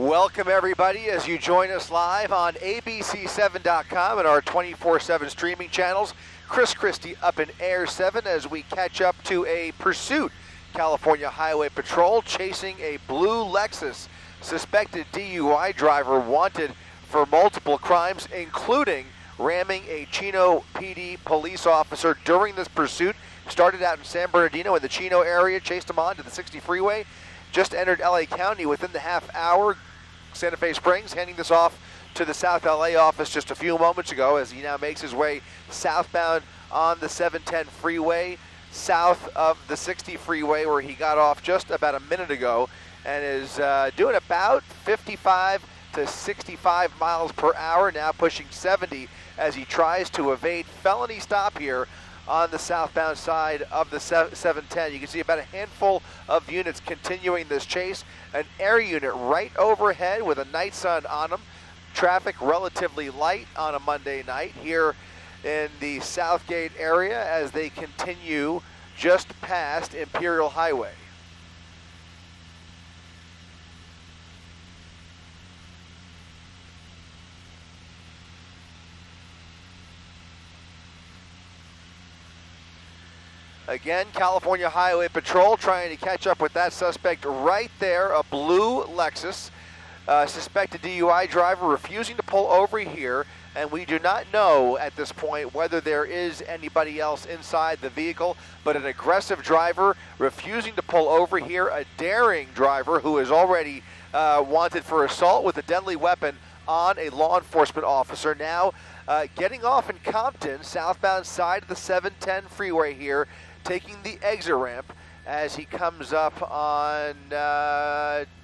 Welcome everybody as you join us live on abc7.com and our 24/7 streaming channels. Chris Christie up in Air 7 as we catch up to a pursuit. California Highway Patrol chasing a blue Lexus. Suspected DUI driver wanted for multiple crimes, including ramming a Chino PD police officer during this pursuit. Started out in San Bernardino in the Chino area, chased him on to the 60 freeway. Just entered LA County within the half hour. Santa Fe Springs handing this off to the South LA office just a few moments ago as he now makes his way southbound on the 710 freeway, south of the 60 freeway where he got off just about a minute ago, and is doing about 55 to 65 miles per hour, now pushing 70 as he tries to evade felony stop here on the southbound side of the 710. You can see about a handful of units continuing this chase. An air unit right overhead with a night sun on them. Traffic relatively light on a Monday night here in the Southgate area as they continue just past Imperial Highway. Again, California Highway Patrol trying to catch up with that suspect right there, a blue Lexus. Suspected DUI driver refusing to pull over here, and we do not know at this point whether there is anybody else inside the vehicle, but an aggressive driver refusing to pull over here, a daring driver who is already wanted for assault with a deadly weapon on a law enforcement officer. Now getting off in Compton, southbound side of the 710 freeway here, taking the exit ramp as he comes up on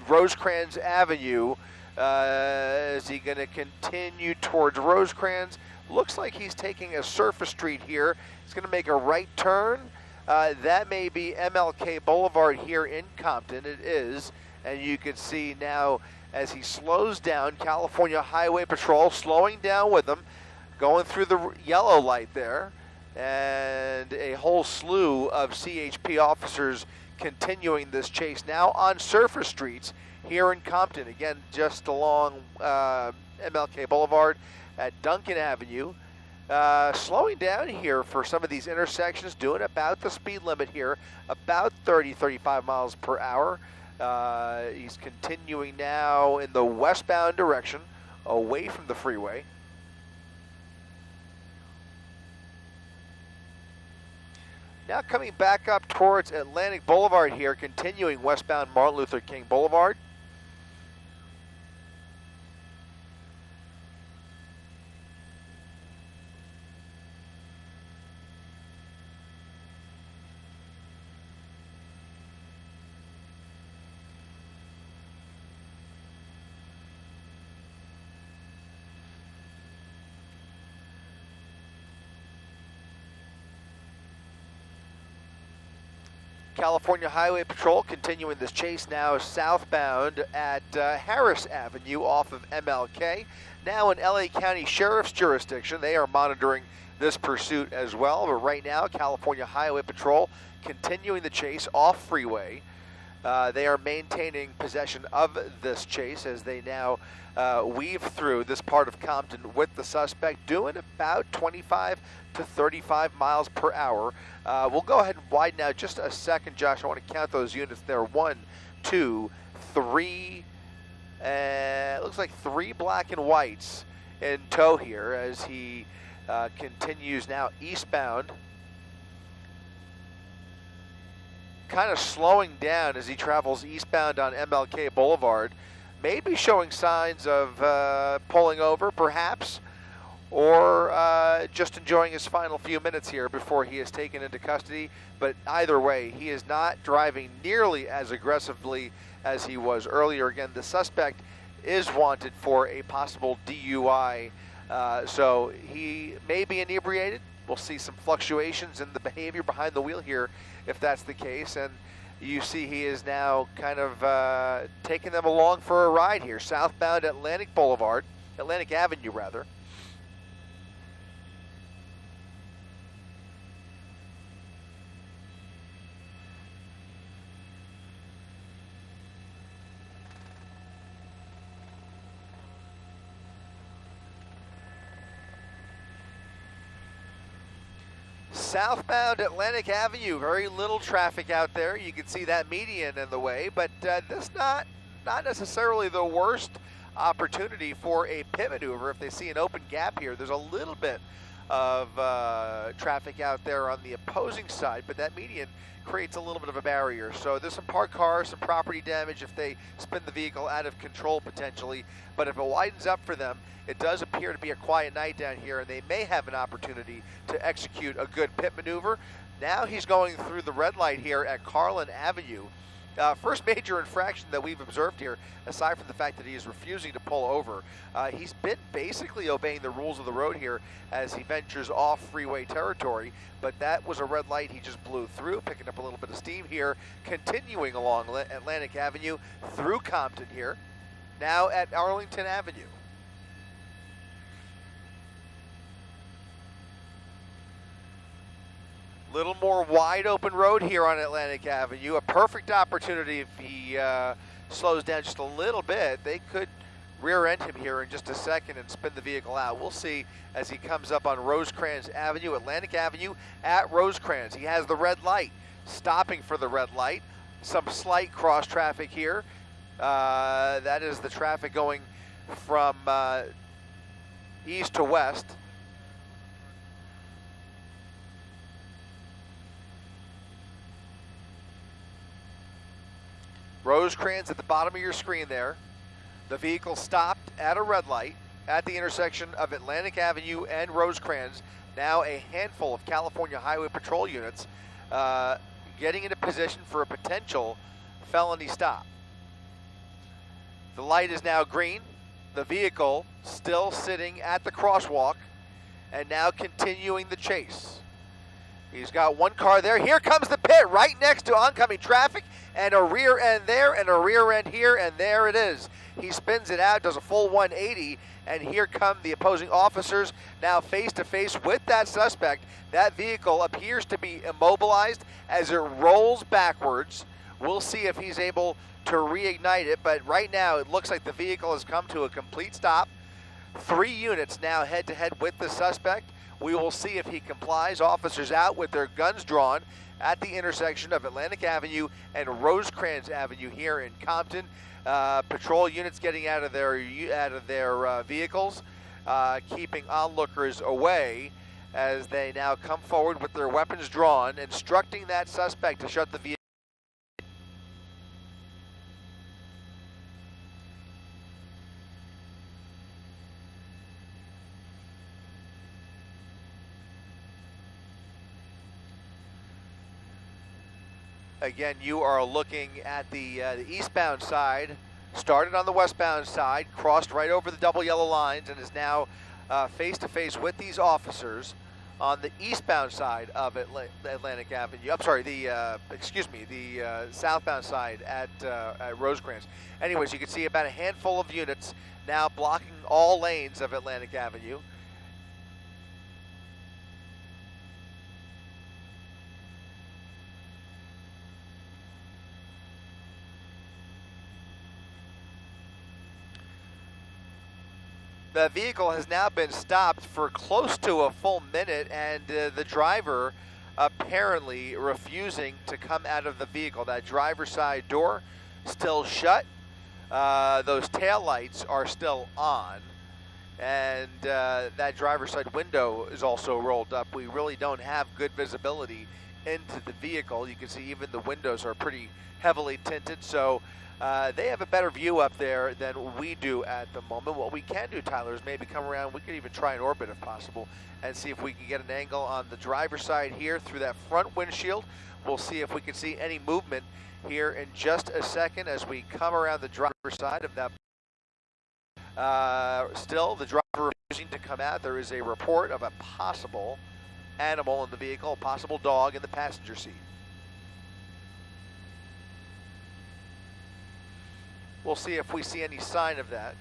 Rosecrans Avenue. Is he going to continue towards Rosecrans? Looks like he's taking a surface street here. He's going to make a right turn. That may be MLK Boulevard here in Compton. It is. And you can see now as he slows down, California Highway Patrol slowing down with him, going through the yellow light there, and a whole slew of CHP officers continuing this chase now on surface streets here in Compton. Again, just along MLK Boulevard at Duncan Avenue. Slowing down here for some of these intersections, doing about the speed limit here, about 30, 35 miles per hour. He's continuing now in the westbound direction, away from the freeway. Now coming back up towards Atlantic Boulevard here, continuing westbound Martin Luther King Boulevard. California Highway Patrol continuing this chase now southbound at Harris Avenue off of MLK. Now in LA County Sheriff's jurisdiction. They are monitoring this pursuit as well. But right now, California Highway Patrol continuing the chase off freeway. They are maintaining possession of this chase as they now weave through this part of Compton with the suspect, doing about 25 to 35 miles per hour. We'll go ahead and widen out just a second, Josh. I want to count those units there. 1, 2, 3. It looks like 3 black and whites in tow here as he continues now eastbound. Kind of slowing down as he travels eastbound on MLK Boulevard. Maybe showing signs of pulling over, perhaps, or just enjoying his final few minutes here before he is taken into custody. But either way, he is not driving nearly as aggressively as he was earlier. Again, the suspect is wanted for a possible DUI, so he may be inebriated. We'll see some fluctuations in the behavior behind the wheel here if that's the case. And you see he is now kind of taking them along for a ride here, southbound Atlantic Avenue rather. southbound Atlantic Avenue, very little traffic out there. You can see that median in the way, but that's not necessarily the worst opportunity for a pit maneuver. If they see an open gap here, there's a little bit of traffic out there on the opposing side, but that median creates a little bit of a barrier. So there's some parked cars, some property damage if they spin the vehicle out of control potentially, but if it widens up for them, it does appear to be a quiet night down here, and they may have an opportunity to execute a good pit maneuver. Now he's going through the red light here at Carlin Avenue. First major infraction that we've observed here, aside from the fact that he is refusing to pull over. He's been basically obeying the rules of the road here as he ventures off freeway territory, but that was a red light he just blew through, picking up a little bit of steam here, continuing along Atlantic Avenue through Compton here, now at Arlington Avenue. Little more wide open road here on Atlantic Avenue. A perfect opportunity if he slows down just a little bit. They could rear end him here in just a second and spin the vehicle out. We'll see as he comes up on Rosecrans Avenue, Atlantic Avenue at Rosecrans. He has the red light, stopping for the red light. Some slight cross traffic here. That is the traffic going from east to west. Rosecrans at the bottom of your screen there. The vehicle stopped at a red light at the intersection of Atlantic Avenue and Rosecrans. Now a handful of California Highway Patrol units getting into position for a potential felony stop. The light is now green. The vehicle still sitting at the crosswalk and now continuing the chase. He's got one car there. Here comes the pit right next to oncoming traffic, and a rear end there and a rear end here, and there it is. He spins it out, does a full 180, and here come the opposing officers now face to face with that suspect. That vehicle appears to be immobilized as it rolls backwards. We'll see if he's able to reignite it, but right now it looks like the vehicle has come to a complete stop. 3 units now head to head with the suspect. We will see if he complies. Officers out with their guns drawn at the intersection of Atlantic Avenue and Rosecrans Avenue here in Compton. Patrol units getting out of their vehicles, keeping onlookers away as they now come forward with their weapons drawn, instructing that suspect to shut the vehicle. Again, you are looking at the eastbound side, started on the westbound side, crossed right over the double yellow lines, and is now face to face with these officers on the eastbound side of Atlantic Avenue. I'm sorry, the southbound side at Rosecrans. Anyways, you can see about a handful of units now blocking all lanes of Atlantic Avenue. The vehicle has now been stopped for close to a full minute, and the driver apparently refusing to come out of the vehicle. That driver's side door still shut. Those taillights are still on, and that driver's side window is also rolled up. We really don't have good visibility into the vehicle. You can see even the windows are pretty heavily tinted, so they have a better view up there than we do at the moment. What we can do, Tyler, is maybe come around. We could even try an orbit if possible and see if we can get an angle on the driver's side here through that front windshield. We'll see if we can see any movement here in just a second as we come around the driver's side of that. Still, the driver refusing to come out. There is a report of a possible animal in the vehicle, a possible dog in the passenger seat. We'll see if we see any sign of that.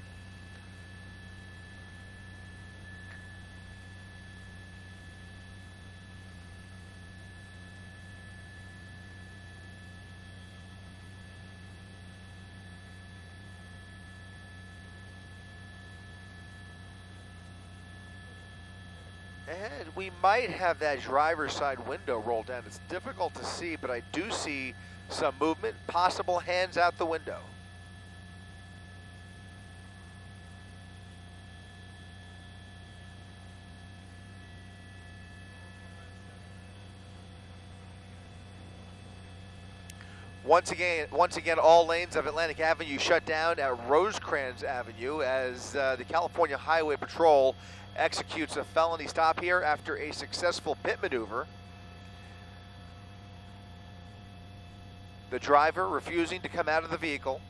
And we might have that driver's side window rolled down. It's difficult to see, but I do see some movement, possible hands out the window. Once again, all lanes of Atlantic Avenue shut down at Rosecrans Avenue as the California Highway Patrol executes a felony stop here after a successful pit maneuver. The driver refusing to come out of the vehicle.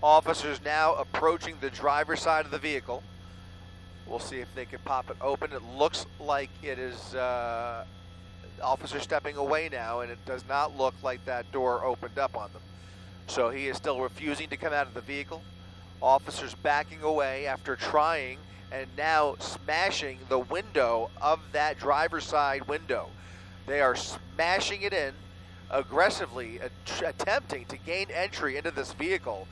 Officers now approaching the driver's side of the vehicle. We'll see if they can pop it open. It looks like it is officer stepping away now, and it does not look like that door opened up on them. So he is still refusing to come out of the vehicle. Officers backing away after trying and now smashing the window of that driver's side window. They are smashing it in, aggressively attempting to gain entry into this vehicle.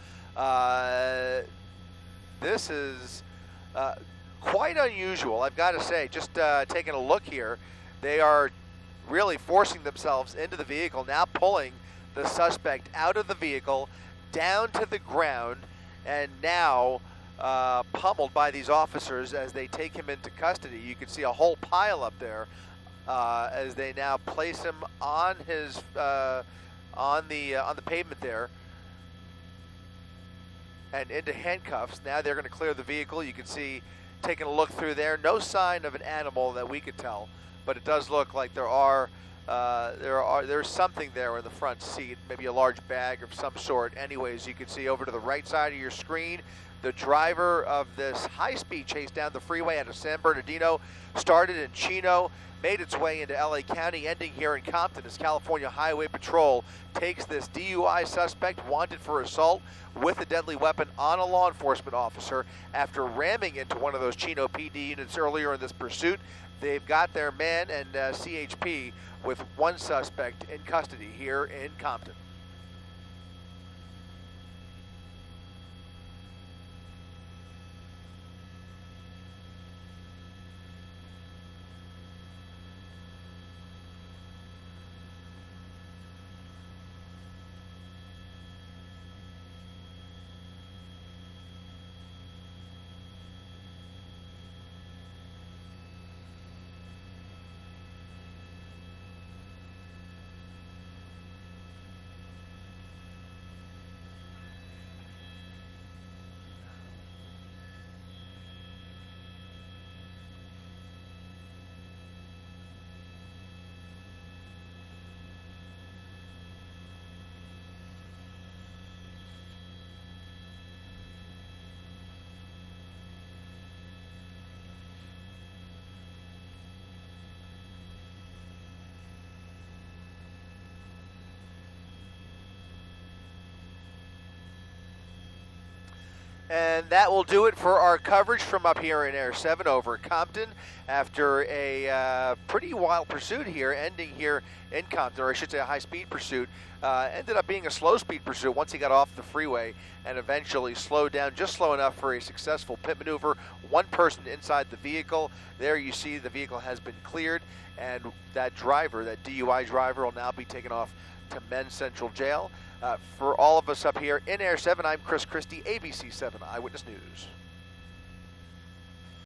This is quite unusual, I've got to say. Just taking a look here, they are really forcing themselves into the vehicle, now pulling the suspect out of the vehicle, down to the ground, and now pummeled by these officers as they take him into custody. You can see a whole pile up there as they now place him on his on the pavement there, and into handcuffs. Now they're going to clear the vehicle. You can see, taking a look through there, no sign of an animal that we could tell, but it does look like there's something there in the front seat, maybe a large bag of some sort. Anyways, you can see over to the right side of your screen, the driver of this high-speed chase down the freeway out of San Bernardino started in Chino, made its way into LA County, ending here in Compton as California Highway Patrol takes this DUI suspect wanted for assault with a deadly weapon on a law enforcement officer after ramming into one of those Chino PD units earlier in this pursuit. They've got their man and CHP with one suspect in custody here in Compton. And that will do it for our coverage from up here in Air 7 over Compton after a pretty wild pursuit here, ending here in Compton, or I should say a high-speed pursuit. Ended up being a slow-speed pursuit once he got off the freeway and eventually slowed down just slow enough for a successful pit maneuver. One person inside the vehicle. There you see the vehicle has been cleared, and that driver, that DUI driver, will now be taken off to Men's Central Jail. For all of us up here in Air 7, I'm Chris Christie, ABC 7 Eyewitness News.